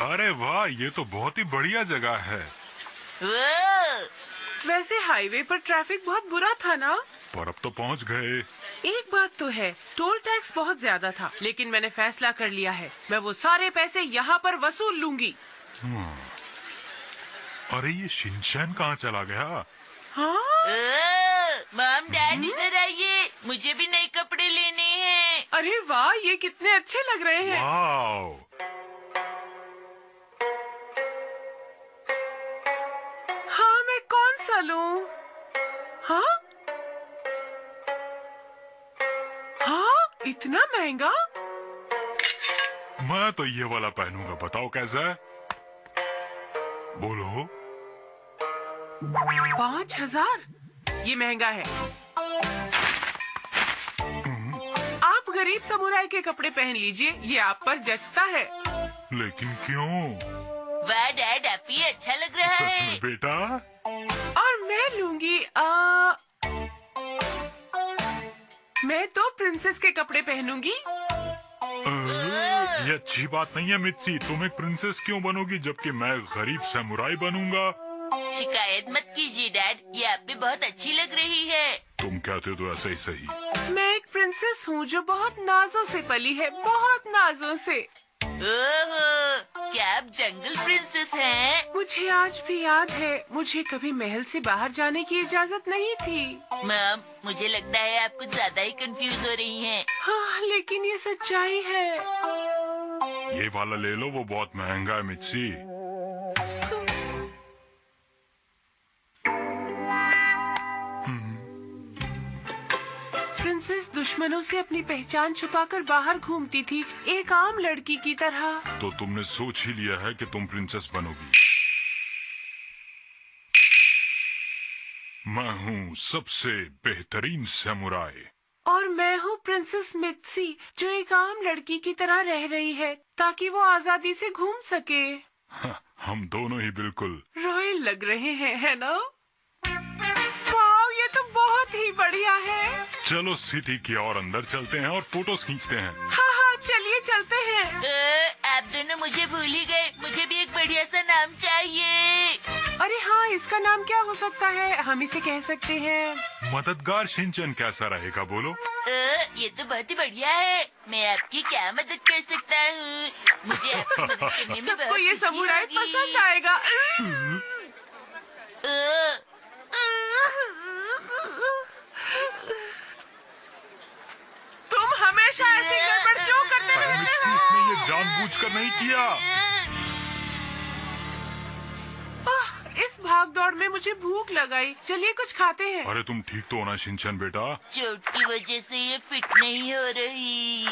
अरे वाह, ये तो बहुत ही बढ़िया जगह है। वैसे हाईवे पर ट्रैफिक बहुत बुरा था ना? पर अब तो पहुंच गए। एक बात तो है, टोल टैक्स बहुत ज्यादा था, लेकिन मैंने फैसला कर लिया है, मैं वो सारे पैसे यहाँ पर वसूल लूंगी। अरे ये शिनचैन कहाँ चला गया? हाँ? मॉम डैड इधर आइए, मुझे भी नए कपड़े लेने हैं। अरे वाह, ये कितने अच्छे लग रहे हैं। वाओ! हाँ, मैं कौन सा लूं? हाँ? हाँ, इतना महंगा? मैं तो ये वाला पहनूंगा, बताओ कैसा है? बोलो। 5,000? ये महंगा है। आप गरीब समुराई के कपड़े पहन लीजिए, ये आप पर जचता है। लेकिन क्यों? वाह डैड, आप ही अच्छा लग रहा सच है। में बेटा? और मैं लूंगी मैं तो प्रिंसेस के कपड़े पहनूंगी। ये अच्छी बात नहीं है मित्सी, तुम एक प्रिंसेस क्यों बनोगी जबकि मैं गरीब समुराई बनूंगा? शिकायत मत कीजिए डैड, ये आप पे बहुत अच्छी लग रही है। तुम कहते हो तो ऐसा ही सही। मैं एक प्रिंसेस हूँ जो बहुत नाजों से पली है, बहुत नाजों से। ओहो, क्या आप जंगल प्रिंसेस हैं? मुझे आज भी याद है, मुझे कभी महल से बाहर जाने की इजाजत नहीं थी। मॉम, मुझे लगता है आप कुछ ज्यादा ही कंफ्यूज हो रही हैं। हाँ, लेकिन ये सच्चाई है। ये वाला ले लो, वो बहुत महंगा है मित्सी। प्रिंसेस दुश्मनों से अपनी पहचान छुपाकर बाहर घूमती थी, एक आम लड़की की तरह। तो तुमने सोच ही लिया है कि तुम प्रिंसेस बनोगी। मैं हूँ सबसे बेहतरीन समुराई। और मैं हूँ प्रिंसेस मित्सी, जो एक आम लड़की की तरह रह रही है ताकि वो आजादी से घूम सके। हम दोनों ही बिल्कुल रॉयल लग रहे हैं, है ना? वाह, ये तो बहुत ही बढ़िया है। चलो सिटी की और अंदर चलते हैं और फोटोज खींचते हैं। हाँ हाँ, चलिए चलते हैं। आप दोनों मुझे भूल ही गए, मुझे भी एक बढ़िया सा नाम चाहिए। अरे हाँ, इसका नाम क्या हो सकता है? हम इसे कह सकते हैं मददगार शिनचैन कैसा रहेगा, बोलो? ये तो बहुत ही बढ़िया है। मैं आपकी क्या मदद कर सकता हूँ? मुझे आपकी मदद करने में सबको बहुत ये खुशी समुराई होगी। पसंद आएगा। तुम हमेशा ऐसी गड़बड़ क्यों करते अरे रहते मित्सी, हो? इसने ये जानबूझकर नहीं किया। इस भाग दौड़ में मुझे भूख लगाई, चलिए कुछ खाते हैं। अरे तुम ठीक तो हो ना शिनचैन बेटा? चोट की वजह से ये फिट नहीं हो रही।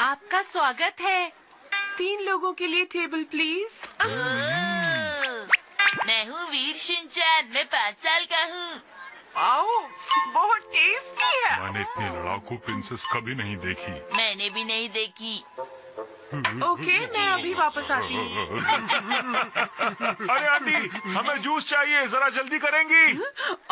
आपका स्वागत है। 3 लोगों के लिए टेबल प्लीज। मैं हूँ वीर शिनचैन, मैं 5 साल का हूँ। आओ, बहुत टेस्टी है। मैंने इतनी लड़ाकू प्रिंसेस कभी नहीं देखी। मैंने भी नहीं देखी। ओके, मैं अभी वापस आती हूँ। अरे आंटी, हमें जूस चाहिए, जरा जल्दी करेंगी?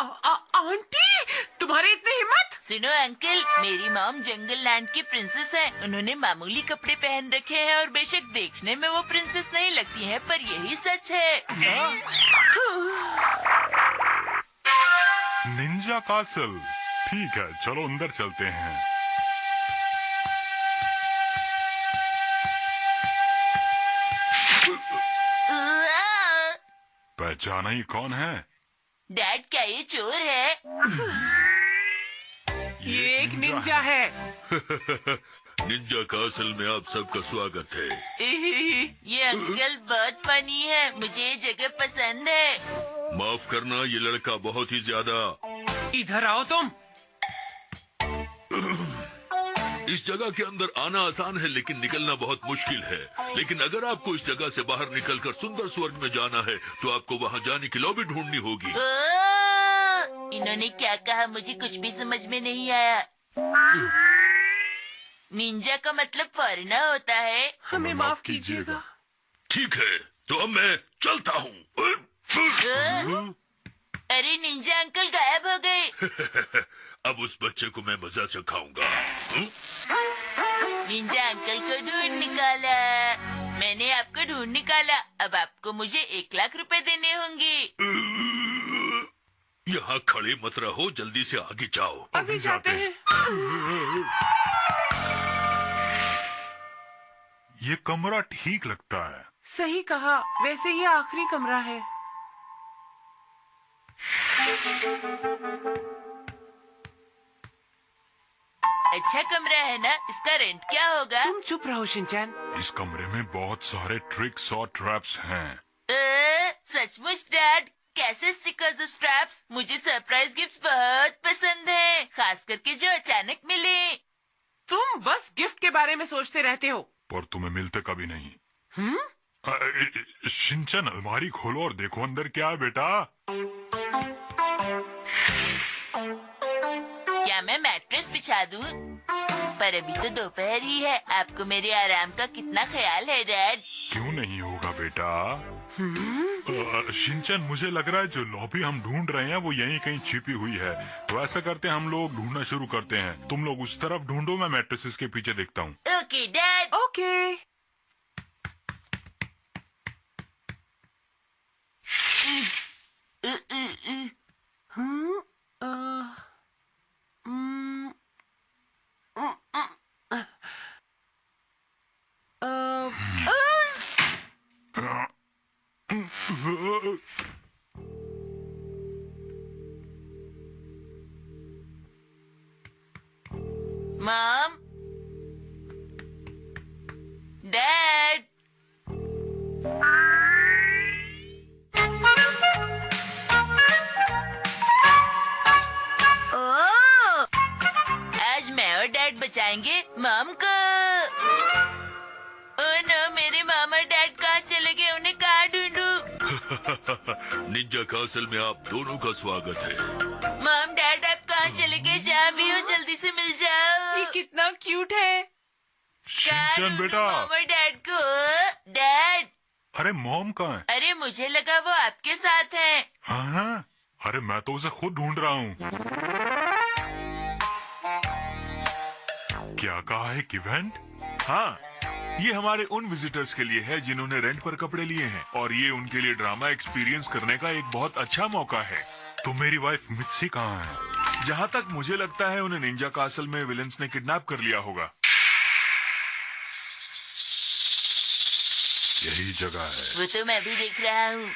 आंटी, तुम्हारी इतनी हिम्मत? सुनो अंकल, मेरी मॉम जंगल लैंड की प्रिंसेस है। उन्होंने मामूली कपड़े पहन रखे हैं और बेशक देखने में वो प्रिंसेस नहीं लगती हैं, पर यही सच है। Ninja castle. ठीक है, चलो अंदर चलते हैं। पहचाना ही कौन है? डैड, क्या ये चोर है? ये एक निंजा है। निंजा कासल में आप सबका स्वागत है। ये अंकल बहुत फनी है, मुझे ये जगह पसंद है। माफ करना, ये लड़का बहुत ही ज्यादा। इधर आओ तुम। इस जगह के अंदर आना आसान है लेकिन निकलना बहुत मुश्किल है। लेकिन अगर आपको इस जगह से बाहर निकलकर सुंदर स्वर्ग में जाना है तो आपको वहाँ जाने की लॉबी ढूंढनी होगी। इन्होंने क्या कहा, मुझे कुछ भी समझ में नहीं आया। निंजा का मतलब फॉरेनर होता है। हमें माफ कीजिएगा। ठीक है, तो अब मैं चलता हूँ। अरे निंजा अंकल गायब हो गए। अब उस बच्चे को मैं मजा चखाऊंगा। निंजा अंकल को ढूंढ निकाला। मैंने आपको ढूंढ निकाला। अब आपको मुझे 1 लाख रुपए देने होंगे। यहाँ खड़े मत रहो, जल्दी से आगे जाओ। अभी जाते हैं। ये कमरा ठीक लगता है। सही कहा, वैसे ये आखिरी कमरा है। अच्छा कमरा है ना? इसका रेंट क्या होगा? तुम चुप रहो शिनचैन। इस कमरे में बहुत सारे ट्रिक्स और ट्रैप्स हैं। सचमुच डैड? कैसे स्टिकर्स और स्ट्रैप्स? मुझे सरप्राइज गिफ्ट बहुत पसंद है, खास करके जो अचानक मिले। तुम बस गिफ्ट के बारे में सोचते रहते हो। पर तुम्हें मिलते कभी नहीं। शिनचैन, अलमारी खोलो और देखो अंदर क्या है बेटा। क्या मैं मैट्रेस बिछा दूं? पर अभी तो दोपहर ही है। आपको मेरे आराम का कितना ख्याल है डैड? क्यों नहीं होगा बेटा। शिनचैन, मुझे लग रहा है जो लॉबी हम ढूंढ रहे हैं वो यहीं कहीं छिपी हुई है। तो ऐसा करते हैं, हम लोग ढूंढना शुरू करते हैं। तुम लोग उस तरफ ढूंढो, मैं मैट्रेसेस के पीछे देखता हूँ। Okay dad. Okay. Mom, dad, आज मैं और डैड बचाएंगे मॉम को। ओह नो, मेरे मॉम और डैड कहाँ चले गए? उन्हें कहाँ ढूंढूं? निंजा कासल में आप दोनों का स्वागत है। मॉम डैड, आप कहाँ चले गए? जहाँ भी हो जल्दी से मिल जाओ। ये कितना क्यूट है। शिनचैन बेटा। मॉम और डैड को। डैड। अरे मॉम कहाँ है? अरे मुझे लगा वो आपके साथ है। हाँ, अरे मैं तो उसे खुद ढूंढ रहा हूँ। क्या कहा है इवेंट? हाँ, ये हमारे उन विजिटर्स के लिए है जिन्होंने रेंट पर कपड़े लिए हैं, और ये उनके लिए ड्रामा एक्सपीरियंस करने का एक बहुत अच्छा मौका है। तो मेरी वाइफ मित्सी कहाँ है? जहाँ तक मुझे लगता है उन्हें निंजा कासल में विलेंस ने किडनैप कर लिया होगा। यही जगह है। वो तो मैं भी देख रहा हूँ।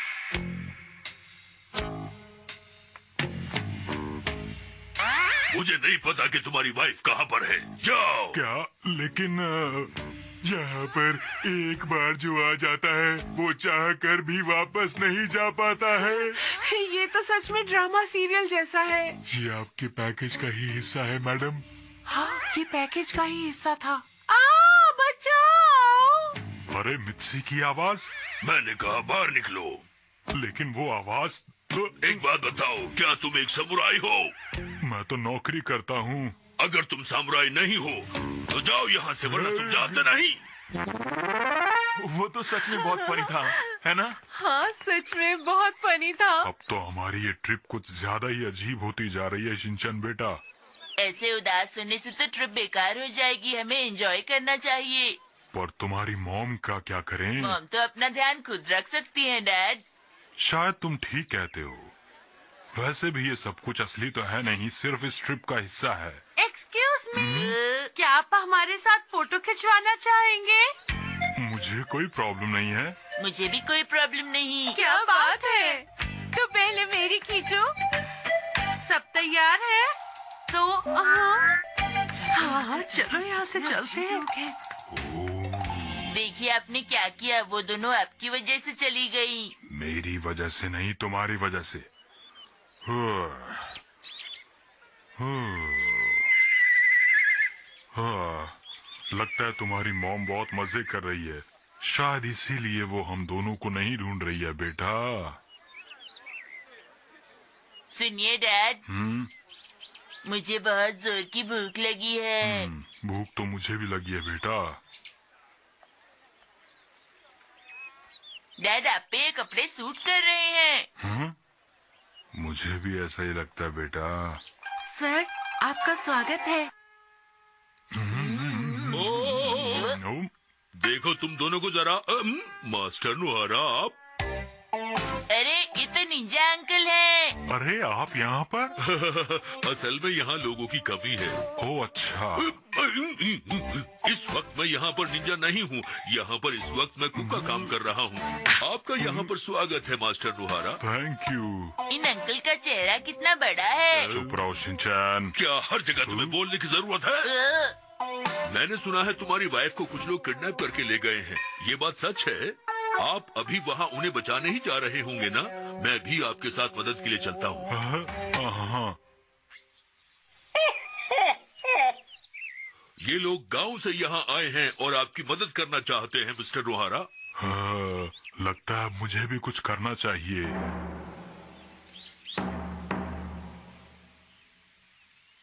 मुझे नहीं पता कि तुम्हारी वाइफ कहाँ पर है। जाओ। क्या? लेकिन यहाँ पर एक बार जो आ जाता है वो चाह कर भी वापस नहीं जा पाता है। ये तो सच में ड्रामा सीरियल जैसा है। ये आपके पैकेज का ही हिस्सा है मैडम। हाँ, ये पैकेज का ही हिस्सा था। बचाओ! अरे मित्सी की आवाज। मैंने कहा बाहर निकलो। लेकिन वो आवाज तो... एक बात बताओ, क्या तुम एक समुराई हो? मैं तो नौकरी करता हूँ। अगर तुम समुराई नहीं हो तो जाओ यहाँ से, वरना तुम जानते नहीं। वो तो सच में बहुत फनी था, है ना? हाँ, सच में बहुत फनी था। अब तो हमारी ये ट्रिप कुछ ज्यादा ही अजीब होती जा रही है शिनचैन बेटा। ऐसे उदास होने से तो ट्रिप बेकार हो जाएगी। हमें एंजॉय करना चाहिए। पर तुम्हारी मॉम का क्या करें? मॉम तो अपना ध्यान खुद रख सकती हैं डैड। शायद तुम ठीक कहते हो। वैसे भी ये सब कुछ असली तो है नहीं, सिर्फ इस ट्रिप का हिस्सा है। एक्सक्यूज मी, क्या आप हमारे साथ फोटो खिंचवाना चाहेंगे? मुझे कोई प्रॉब्लम नहीं है। मुझे भी कोई प्रॉब्लम नहीं। क्या बात है? तो पहले मेरी खींचो। सब तैयार है? तो हाँ, चलो यहाँ से चलते हैं। देखिए आपने क्या किया। वो दोनों आपकी वजह से चली गई। मेरी वजह से नहीं, तुम्हारी वजह से। लगता है तुम्हारी मॉम बहुत मजे कर रही है। शायद इसीलिए वो हम दोनों को नहीं ढूंढ रही है बेटा। सुनिए डैड, मुझे बहुत जोर की भूख लगी है। भूख तो मुझे भी लगी है बेटा। डैड, आप पे ये कपड़े सूट कर रहे हैं। मुझे भी ऐसा ही लगता है बेटा। सर, आपका स्वागत है। ओह, देखो तुम दोनों को जरा। मास्टर नुहारा, आप अरे ये तो निंजा अंकल है। अरे आप यहाँ पर? असल में यहाँ लोगों की कमी है। ओ अच्छा। इस वक्त मैं यहाँ पर निंजा नहीं हूँ। यहाँ पर इस वक्त मैं कुक का काम कर रहा हूँ। आपका यहाँ पर स्वागत है मास्टर नुहारा। Thank you. इन अंकल का चेहरा कितना बड़ा है। चुप रहो शिनचैन। क्या हर जगह तुम्हें बोलने की जरूरत है? मैंने सुना है तुम्हारी वाइफ को कुछ लोग किडनैप करके ले गए हैं। ये बात सच है? आप अभी वहाँ उन्हें बचाने ही जा रहे होंगे ना? मैं भी आपके साथ मदद के लिए चलता हूँ। हाँ। ये लोग गांव से यहाँ आए हैं और आपकी मदद करना चाहते हैं मिस्टर नुहारा। लगता है मुझे भी कुछ करना चाहिए।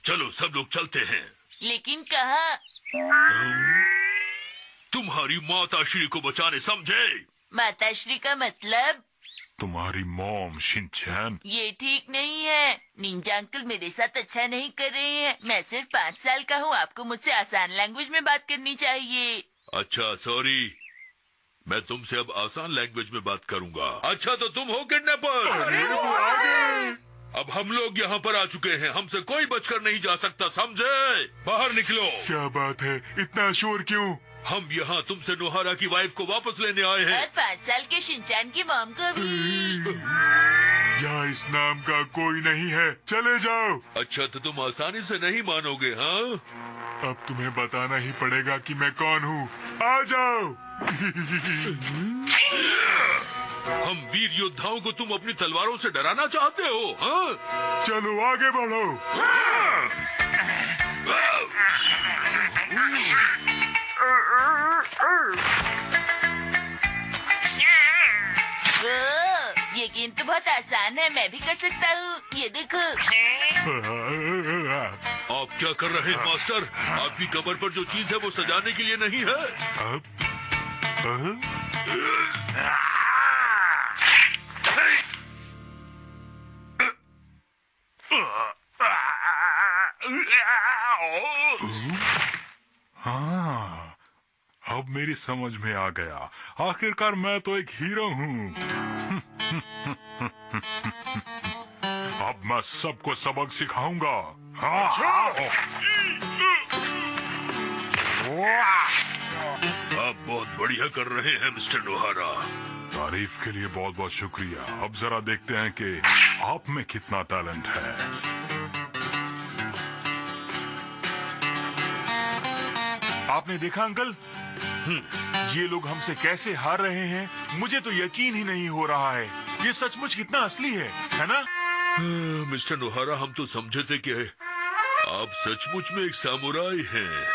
चलो सब लोग चलते हैं। लेकिन कहाँ? तुम्हारी माताश्री को बचाने, समझे? माताश्री का मतलब? तुम्हारी मॉम शिनचैन। ये ठीक नहीं है। निंजा अंकल मेरे साथ अच्छा नहीं कर रहे हैं। मैं सिर्फ 5 साल का हूँ। आपको मुझसे आसान लैंग्वेज में बात करनी चाहिए। अच्छा सॉरी, मैं तुमसे अब आसान लैंग्वेज में बात करूंगा। अच्छा तो तुम हो किडनैपर। अब हम लोग यहाँ पर आ चुके हैं। हमसे कोई बचकर नहीं जा सकता, समझे? बाहर निकलो। क्या बात है, इतना शोर क्यों? हम यहाँ तुमसे नुहारा की वाइफ को वापस लेने आए हैं। और 5 साल के शिनचान की मॉम को भी। यहाँ इस नाम का कोई नहीं है, चले जाओ। अच्छा तो तुम आसानी से नहीं मानोगे, हाँ? अब तुम्हें बताना ही पड़ेगा कि मैं कौन हूँ। आ जाओ। हम वीर योद्धाओं को तुम अपनी तलवारों से डराना चाहते हो, हाँ? चलो आगे बढ़ो। ये गेम तो बहुत आसान है। मैं भी कर सकता हूँ। ये देखो। आप क्या कर रहे हैं मास्टर? आपकी कमर पर जो चीज है वो सजाने के लिए नहीं है। हाँ, अब मेरी समझ में आ गया। आखिरकार मैं तो एक हीरो हूँ। अब मैं सबको सबक सिखाऊंगा। आप बहुत बढ़िया कर रहे हैं मिस्टर नुहारा। तारीफ के लिए बहुत बहुत शुक्रिया। अब जरा देखते हैं कि आप में कितना टैलेंट है। आपने देखा अंकल, ये लोग हमसे कैसे हार रहे हैं। मुझे तो यकीन ही नहीं हो रहा है। ये सचमुच कितना असली है ना? मिस्टर नुहारा, हम तो समझे थे कि आप सचमुच में एक सामुराई हैं।